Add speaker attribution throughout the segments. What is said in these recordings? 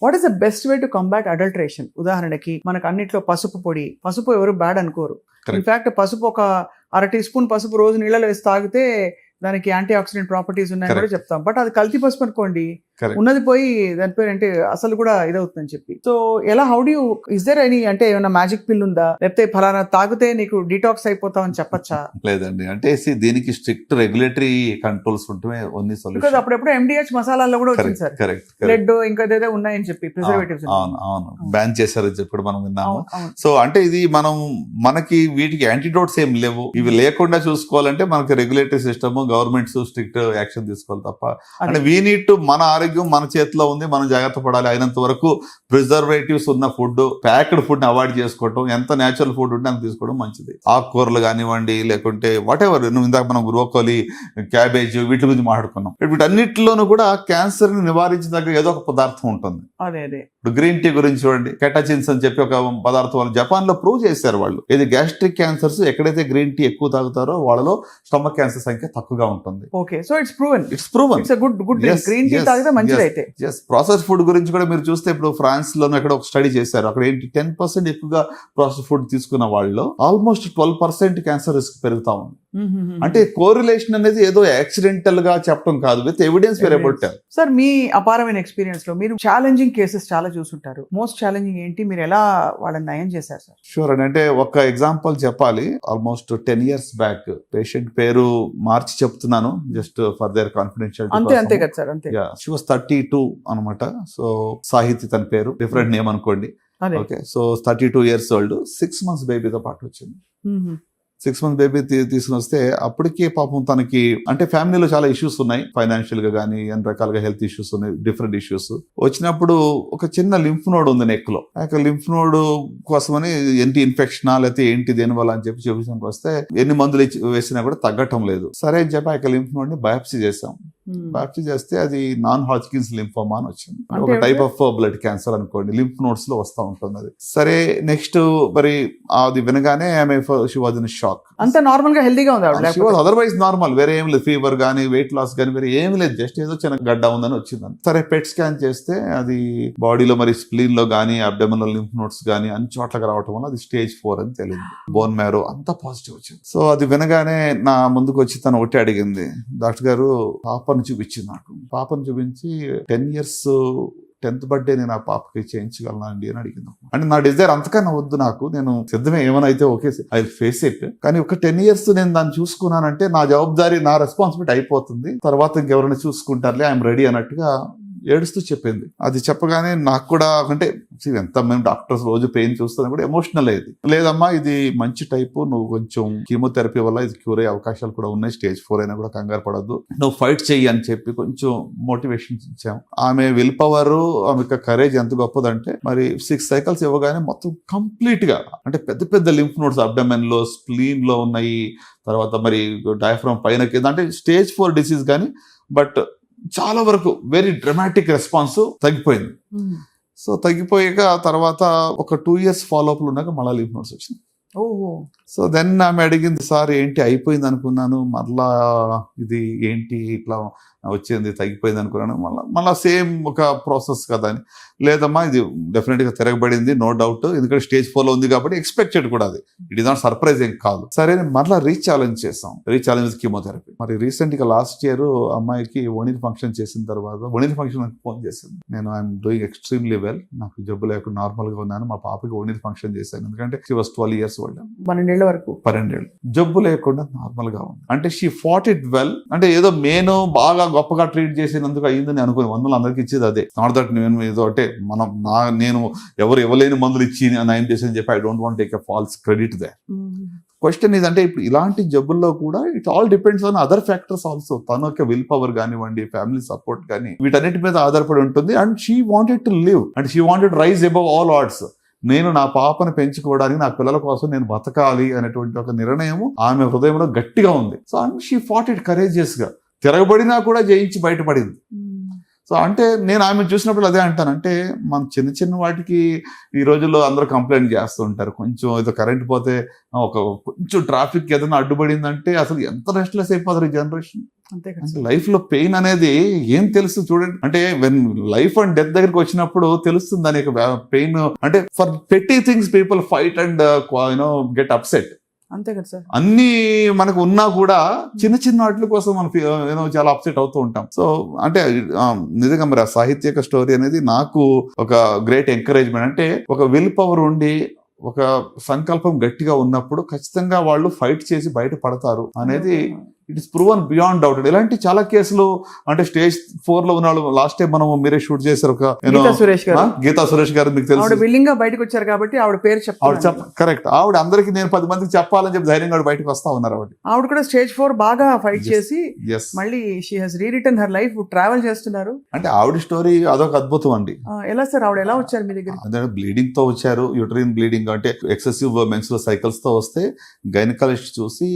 Speaker 1: What is the best way to combat adulteration? ఉదాహరణకి మనకు అన్నిట్లో పసుపు ఎవరు బ్యాడ్ అనుకోరు. ఇన్ఫాక్ట్ పసుపు ఒక 1/2 టీ స్పూన్ పసుపు రోజు నీళ్ళలో వేసి తాగితే దానికి యాంటీ ఆక్సిడెంట్ ప్రాపర్టీస్ ఉన్నాయని కూడా చెప్తాం. బట్ అది కల్తీ పసుపు అనుకోండి, ఉన్నది పోయి దాని పేరు అంటే అసలు కూడా ఇదవుతుందని చెప్పి. సో ఎలా, how do you, is there any అంటే ఏమైనా మ్యాజిక్ పిల్ ఉందా, లేకపోతే ఫలానా తాగితే నీకు డీటాక్స్ అయిపోతావు అని చెప్పచ్చా?
Speaker 2: లేదండి, అంటే దీనికి స్ట్రిక్ట్ రెగ్యులేటరీ కంట్రోల్స్ ఉంటే ఓన్లీ సొల్యూషన్.
Speaker 1: బికాజ్ అప్పుడప్పుడు MDH మసాలాల్లో కూడా వచ్చింది సార్, బ్లడ్ ఇంకా ఏదో ఉన్నాయని చెప్పి ప్రిజర్వేటివ్స్.
Speaker 2: అవును, బ్యాన్ చేశారని చెప్పి కూడా మనం విన్నాము. సో అంటే ఇది మనకి వీటికి యాంటీడోట్స్ ఏం లేవు. ఇవి లేకుండా చూసుకోవాలంటే మనకి regulatory system, governments strict action తీసుకోవాలి తప్ప. అంటే వీ నీడ్ టు, మన ఆరోగ్యం మన చేతిలో ఉంది, మనం జాగ్రత్త పడాలి. అయినంత వరకు ప్రిజర్వేటివ్స్ ఉన్న ఫుడ్, ప్యాక్డ్ ఫుడ్ అవాయిడ్ చేసుకోవడం, ఎంత నేచురల్ ఫుడ్ ఉంటే అంత తీసుకోవడం మంచిది. ఆకుకూరలు కానివ్వండి, లేకుంటే వాట్ ఎవర్, ఇందాక మనం బ్రోకోలీ, క్యాబేజ్ వీటి గురించి మాట్లాడుకున్నాం. వీటన్నిటిలోనూ కూడా క్యాన్సర్ ని నివారించదగ్గ ఏదో ఒక పదార్థం ఉంటుంది. ఇప్పుడు గ్రీన్ టీ గురించి చూడండి, కెటాచిన్స్ అని చెప్పి ఒక పదార్థం వాళ్ళు జపాన్ లో ప్రూవ్ చేశారు. వాళ్ళు ఇది గ్యాస్ట్రిక్ క్యాన్సర్స్ ఎక్కడైతే గ్రీన్ టీ ఎక్కువ తాగుతారో వాళ్ళలో స్టమక్ క్యాన్సర్ సంఖ్య తక్కువగా ఉంటుంది.
Speaker 1: Okay, so it's proven.
Speaker 2: It's
Speaker 1: good green tea తాగితే మంచిది. అయితే
Speaker 2: ప్రాసెస్ ఫుడ్ గురించి కూడా మీరు చూస్తే, ఇప్పుడు ఫ్రాన్స్ లోనే ఎక్కడ ఒక స్టడీ చేశారు. అక్కడ ఏంటి 10% ఎక్కువగా ప్రాసెస్ ఫుడ్ తీసుకున్న వాళ్ళలో ఆల్మోస్ట్ 12% క్యాన్సర్ రిస్క్ పెరుగుతా ఉంది. అంటే కోరిలేషన్ అనేది ఏదో యాక్సిడెంటల్ గా చెప్పడం కాదు, with evidence where about.
Speaker 1: Sir, మీ అపారమైన ఎక్స్పీరియన్స్ లో మీరు ఛాలెంజింగ్ కేసెస్ చాలా చూసుంటారు. మోస్ట్ ఛాలెంజింగ్ ఏంటి, మీరు ఎలా వాళ్ళని నయం చేశారు సార్?
Speaker 2: షూర్ అండి, అంటే ఒక ఎగ్జాంపుల్ చెప్పాలి. ఆల్మోస్ట్ 10 years బ్యాక్, పేషెంట్ పేరు మార్చి చెప్తున్నాను జస్ట్ ఫర్ దేర్ కాన్ఫిడెన్షియల్.
Speaker 1: అంతే కదా సార్, అంతే.
Speaker 2: షీ వాస్ 32 అనమాట. సో సాహితి తన పేరు, డిఫరెంట్ నేమ్ అనుకోండి. Okay, so 32 years old, 6 months బేబీతో పాటు వచ్చింది. 6 months బేబీ తీసుకుని వస్తే అప్పటికే పాపం తనకి అంటే ఫ్యామిలీలో చాలా ఇష్యూస్ ఉన్నాయి, ఫైనాన్షియల్ గా కానీ అన్ని రకాలుగా హెల్త్ ఇష్యూస్ ఉన్నాయి, డిఫరెంట్ ఇష్యూస్. వచ్చినప్పుడు ఒక చిన్న లింఫ్ నోడ్ ఉంది నెక్ లో. ఆ లింఫ్ నోడ్ కోసమని ఏంటి ఇన్ఫెక్షనా లేకపోతే ఏంటి దేనివల్ల అని చెప్పి చూపించడానికి వస్తే ఎన్ని మందులు వేసినా కూడా తగ్గటం లేదు. సరే అని చెప్పి ఆ లింఫ్ నోడ్ ని బయాప్సీ చేసాం. బయాప్సీ చేస్తే అది నాన్ హాజ్కిన్స్ లింఫోమా అని వచ్చింది. ఒక టైప్ ఆఫ్ బ్లడ్ క్యాన్సర్ అనుకోండి, లింఫ్ నోడ్స్ లో వస్తూ ఉంటుంది అది. సరే, నెక్స్ట్ మరి అది వినగానే ఆమె షీ వాజ్ ఇన్ షాక్.
Speaker 1: అంత నార్మల్ గా హెల్తీగా ఉంది,
Speaker 2: అదర్వైజ్ నార్మల్, వేరే ఏం లేదు, ఫీవర్ గానీ వెయిట్ లాస్ గానీ వేరే ఏం లేదు, జస్ట్ ఏదో చిన్న గడ్డ ఉందని వచ్చింది. సరే, పెట్ స్కాన్ చేస్తే అది బాడీలో మరి స్ప్లీన్ లో గానీ అబ్డోమినల్ లింఫ్ నోడ్స్ గానీ అన్ని చోట్లకి రావటం వల్ల అది stage 4 అని తెలియదు. బోన్ మ్యారో అంతా పాజిటివ్ వచ్చింది. సో అది వినగానే నా ముందుకు వచ్చి తను ఒకటి అడిగింది, డాక్టర్ గారు పాపను చూపించింది నాకు. పాపను చూపించి 10 years 10th birthday నేను ఆ పాపకి చేయించగలనా అండి అని అడిగింది. అంటే నా డిజైర్ అంతకన్నా వద్దు, నాకు నేను సిద్ధమే, ఏమైనా అయితే ఓకే, ఐ ఫేస్ ఇట్. కానీ ఒక 10 years నేను దాన్ని చూసుకున్నానంటే నా జవాబుదారీ, నా రెస్పాన్సిబిలిటీ అయిపోతుంది, తర్వాత ఇంకెవరైనా చూసుకుంటారులే, ఐఎమ్ రెడీ అన్నట్టుగా ఏడుస్తూ చెప్పింది. అది చెప్పగానే నాకు కూడా అంటే ఎంత మేము డాక్టర్స్ రోజు పెయిన్ చూస్తున్నా కూడా ఎమోషనల్ అయ్యేది. లేదమ్మా, ఇది మంచి టైపు, నువ్వు కొంచెం కీమోథెరపీ వల్ల ఇది క్యూర్ అయ్యే అవకాశాలు కూడా ఉన్నాయి, stage 4 అయినా కూడా కంగారు పడద్దు, నువ్వు ఫైట్ చెయ్యి అని చెప్పి కొంచెం మోటివేషన్ ఇచ్చాం. ఆమె విల్ పవర్, ఆమె కరేజ్ ఎంత గొప్పదంటే మరి 6 cycles ఇవ్వగానే మొత్తం కంప్లీట్ గా అంటే పెద్ద పెద్ద లింఫ్ నోడ్స్ అబ్డమెన్ లో, స్ప్లీన్ లో ఉన్నాయి, తర్వాత మరి డయాఫ్రమ్ పైన కింద, అంటే stage 4 డిసీజ్ కానీ, బట్ చాలా వరకు వెరీ డ్రమాటిక్ రెస్పాన్స్ తగ్గిపోయింది. సో తగ్గిపోయాక తర్వాత ఒక 2 years ఫాలోఅప్లు ఉన్నాక మళ్ళీ లింఫ్ నోడ్స్ వచ్చింది. సో దెన్ ఆమె అడిగింది, సార్ ఏంటి అయిపోయింది అనుకున్నాను, మళ్ళా ఇది ఏంటి ఇట్లా వచ్చింది, తగ్గిపోయింది అనుకున్నాను, మళ్ళీ సేమ్ ఒక ప్రాసెస్ కదా అని. లేదమ్మా, ఇది డెఫినెట్ గా తిరగబడింది, నో డౌట్, ఎందుకంటే stage 4 లో ఉంది కాబట్టి ఎక్స్పెక్టెడ్ కూడా, అది ఇట్ ఈస్ నాట్ సర్ప్రైజ్ ఏం కాదు. సరే, మళ్ళీ రీఛాలెంజ్ చేసాం, రీఛాలెంజ్ కీమోథెరపీ. మరి రీసెంట్ గా లాస్ట్ ఇయర్ అమ్మాయికి ఓనిల్ ఫంక్షన్ చేసిన తర్వాత, ఓనిల్ ఫంక్షన్ నాకు ఫోన్ చేసింది, నేను ఐఎమ్ డూయింగ్ ఎక్స్ట్రీమ్లీ వెల్, నాకు జబ్బు లేకుండా నార్మల్ గా ఉన్నాను, మా పాపకి ఓనిల్ ఫంక్షన్ చేశాను, ఎందుకంటే షీ వాస్ 12 years old,
Speaker 1: 12 ఏళ్ల వరకు,
Speaker 2: 12 ఏళ్ళు జబ్బు లేకుండా నార్మల్ గా ఉంది. అంటే షీ ఫాట్ ఇట్ వెల్. అంటే ఏదో నేను బాగా గొప్పగా ట్రీట్ చేసినందుకు అయ్యిందని అనుకుని మందులు అందరికి ఇచ్చేది అదే. నాట్ దట్ నేను ఏదో అంటే నేను ఎవరు ఇవ్వలేని మందులు ఇచ్చి నయం చేసి చెప్పి I don't want take a false credit దే. క్వశ్చన్ ఇదంటే ఇప్పుడు ఇలాంటి జబ్బుల్లో కూడా it all depends on other factors also. తన యొక్క విల్ పవర్ కానివ్వండి, ఫ్యామిలీ సపోర్ట్ కానీ, వీటన్నిటి మీద ఆధారపడి ఉంటుంది. And she wanted to live and she wanted rise above all odds. నేను నా పాపను పెంచుకోవడానికి, నా పిల్లల కోసం నేను బతకాలి అనేటువంటి ఒక నిర్ణయం ఆమె హృదయంలో గట్టిగా ఉంది. So and she fought it courageous గా, తిరగబడినా కూడా జయించి బయటపడింది. సో అంటే నేను ఆమె చూసినప్పుడు అదే అంటానంటే, మన చిన్న చిన్న వాటికి ఈ రోజుల్లో అందరూ కంప్లైంట్ చేస్తూ ఉంటారు. కొంచెం ఏదో కరెంట్ పోతే, కొంచెం ట్రాఫిక్ ఏదైనా అడ్డుపడిందంటే అసలు ఎంత రెస్ట్లెస్ అయిపోతారు ఈ జనరేషన్.
Speaker 1: అంతే కదా
Speaker 2: అంటే
Speaker 1: సార్.
Speaker 2: లైఫ్ లో పెయిన్ అనేది ఏం తెలుసు చూడండి. అంటే వెన్ లైఫ్ అండ్ డెత్ దగ్గరికి వచ్చినప్పుడు తెలుస్తుంది దాని యొక్క పెయిన్. అంటే ఫర్ పెట్టి things people fight and get upset.
Speaker 1: అంతే కదా సార్.
Speaker 2: అన్ని మనకు ఉన్నా కూడా చిన్న చిన్న వాటి కోసం మనం చాలా అప్సెట్ అవుతూ ఉంటాం. సో అంటే నిజంగా మరి ఆ సాహిత్యక స్టోరీ అనేది నాకు ఒక గ్రేట్ ఎంకరేజ్మెంట్. అంటే ఒక విల్ పవర్ ఉండి ఒక సంకల్పం గట్టిగా ఉన్నప్పుడు ఖచ్చితంగా వాళ్ళు ఫైట్ చేసి బయట పడతారు అనేది it is proven beyond doubt. ఇలాంటి చాలా కేసులు అంటే స్టేజ్ 4 లో ఉన్న వాళ్ళు లాస్ట్ టైం మనం మీరే షూట్ చేశారు ఒక గీతా సురేష్ గారు, మీకు తెలుసు
Speaker 1: విల్లింగ్ గా బయటకు వచ్చారు కాబట్టి ఆవిడ పేరు చెప్పారు.
Speaker 2: కరెక్ట్. ఆవిడ అందరికి నేను 10 మందికి చెప్పాలని చెప్పి ధైర్యంగా బయటకు వస్తా ఉన్నారు.
Speaker 1: ఆవిడ కూడా స్టేజ్ 4 బాగా ఫైట్ చేసి మళ్ళీ she has rewritten her life, travel చేస్తున్నారు.
Speaker 2: అంటే ఆవిడ స్టోరీ అదొక అద్భుతం అండి.
Speaker 1: ఎలా సార్ ఆవిడ ఎలా వచ్చారు మీ దగ్గర?
Speaker 2: అంటే బ్లీడింగ్ తో వచ్చారు, యూటరిన్ బ్లీడింగ్ అంటే ఎక్సెసివ్ మెన్స్ట్రువల్ సైకిల్స్ తో వస్తే గైనకాలజిస్ట్ చూసి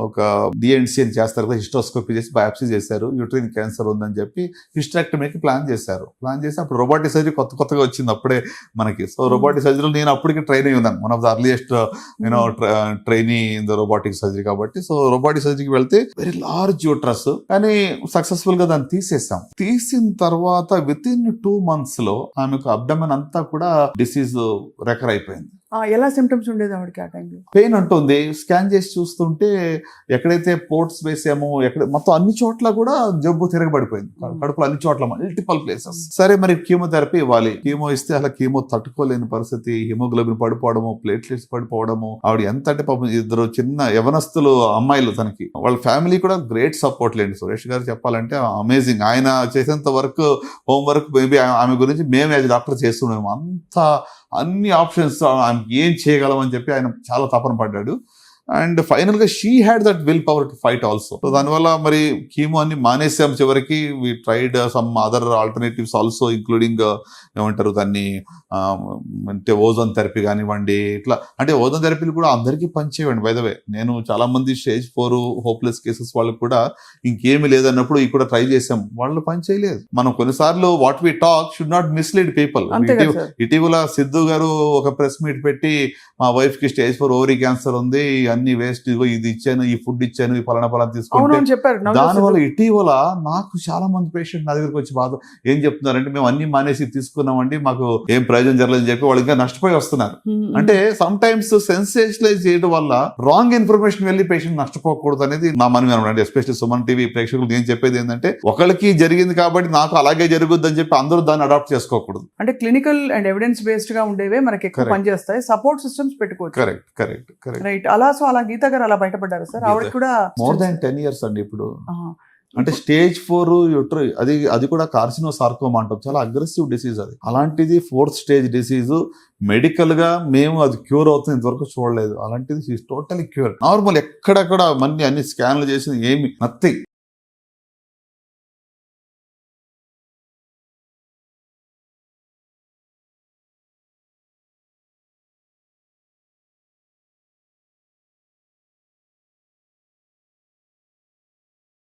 Speaker 2: ఒక డిఎన్సి అని చేస్తారు కదా, హిస్టోస్కోపీ చేసి బయాప్సీ చేశారు, యూటరిన్ క్యాన్సర్ ఉందని చెప్పి హిస్టరెక్టమీకి ప్లాన్ చేశారు. ప్లాన్ చేసి అప్పుడు రోబోటిక్ సర్జరీ కొత్తగా వచ్చింది అప్పుడే మనకి. సో రోబోటిక్ సర్జరీలో నేను అప్పటికి ట్రైన్ అయ్యి ఉన్నాను, one of the earliest trainee in the robotic surgery కాబట్టి. సో రోబోటిక్ సర్జరీకి వెళ్తే వెరీ లార్జ్ యూట్రస్, కానీ సక్సెస్ఫుల్ గా దాన్ని తీసేసాం. తీసిన తర్వాత విత్ ఇన్ 2 months లో ఆమెకు అబ్డమెన్ అంతా కూడా డిసీజ్ రెకర్ అయిపోయింది.
Speaker 1: ఎలా సిమ్టమ్స్ ఉండేది ఆవిడకి ఆ టైంలో?
Speaker 2: పెయిన్ అంటుంది. స్కాన్ చేసి చూస్తుంటే ఎక్కడైతే పోర్ట్స్ వేసామో మొత్తం అన్ని చోట్ల కూడా జబ్బు తిరగబడిపోయింది. కడుపులో అన్ని చోట్ల మల్టిపల్ ప్లేసెస్. సరే మరి కీమోథెరపీ ఇవ్వాలి. కీమో ఇస్తే అలా కీమో తట్టుకోలేని పరిస్థితి, హిమోగ్లోబిన్ పడిపోవడము, ప్లేట్లెట్స్ పడిపోవడము. ఆవిడ ఎంత అంటే పాపం 2 చిన్న యవనస్తులు అమ్మాయిలు తనకి, వాళ్ళ ఫ్యామిలీ కూడా గ్రేట్ సపోర్ట్ లేండి. సురేష్ గారు చెప్పాలంటే అమేజింగ్. ఆయన చేసేంత వర్క్, హోంవర్క్ మేబీ ఆమె గురించి మేము యాజ్ డాక్టర్ చేస్తున్నాము. అంత అన్ని ఆప్షన్స్ ఏం చేయగలం అని చెప్పి ఆయన చాలా తపన పడ్డాడు. అండ్ ఫైనల్ గా she had that will power to fight also. So దానివల్ల మరి కీమో అన్ని మానేసాం చివరికి. We tried some other alternatives also, including ఏమంటారు దాన్ని అంటే ఓజోన్ థెరపీ కానివ్వండి. ఇట్లా అంటే ఓజోన్ థెరపీలు కూడా అందరికీ పనిచేయండి. బై ద వే నేను చాలా మంది స్టేజ్ 4 హోప్లెస్ కేసెస్ వాళ్ళకి కూడా ఇంకేమీ లేదన్నప్పుడు ఇవి కూడా ట్రై చేసాం, వాళ్ళు పని చేయలేదు. మనం కొన్నిసార్లు what we talk should not mislead people. ఇటీవల సిద్ధు గారు ఒక ప్రెస్ మీట్ పెట్టి మా వైఫ్ కి స్టేజ్ 4 ఓవరీ క్యాన్సర్ ఉంది, అన్ని వేస్ట్, ఇది ఇచ్చాను, ఈ ఫుడ్ ఇచ్చాను, ఈ పలానా తీసుకుంటే దానివల్ల ఇటీవల నాకు చాలా మంది పేషెంట్ నా దగ్గరకు వచ్చి బాధ ఏం చెప్తున్నారంటే మేము అన్ని మానేసి తీసుకున్నామండి, మాకు ఏం ప్రయోజనం జరగలేదని చెప్పి వాళ్ళు ఇంకా నష్టపోయి వస్తున్నారు. అంటే సమ్ టైమ్స్ సెన్సేషనలైజ్ చేయడం వల్ల రాంగ్ ఇన్ఫర్మేషన్ వెళ్ళి పేషెంట్ నష్టపోకూడదు అనేది నా మనవి అనమాట. ఎస్పెషల్లీ సుమన్ టీవీ ప్రేక్షకులు నేను చెప్పేది ఏంటంటే ఒకరికి జరిగింది కాబట్టి నాకు అలాగే జరుగుద్ది అని చెప్పి అందరూ దాన్ని అడాప్ట్ చేసుకోకూడదు.
Speaker 1: అంటే క్లినికల్ అండ్ ఎవిడెన్స్ బేస్డ్ గా ఉండేవే మనకి ఎక్కువ పనిచేస్తాయి, సపోర్ట్ సిస్టమ్స్ పెట్టుకోవచ్చు.
Speaker 2: Correct
Speaker 1: right. అలా గీతా గారు అలా బయటపడ్డారు సార్. ఆవిడ కూడా
Speaker 2: మోర్ దాన్ 10 years అండి ఇప్పుడు. అంటే స్టేజ్ 4 అది కూడా కార్సినోసార్కోమా అంటాం, చాలా అగ్రెసివ్ డిసీజ్ అది. అలాంటిది 4th stage డిసీజ్. మెడికల్ గా మేము అది క్యూర్ అవుతుంది ఇంతవరకు చూడలేదు. అలాంటిది టోటలీ క్యూర్. నార్మల్ ఎక్కడెక్కడ అన్ని స్కాన్లు చేసింది ఏమి నథింగ్.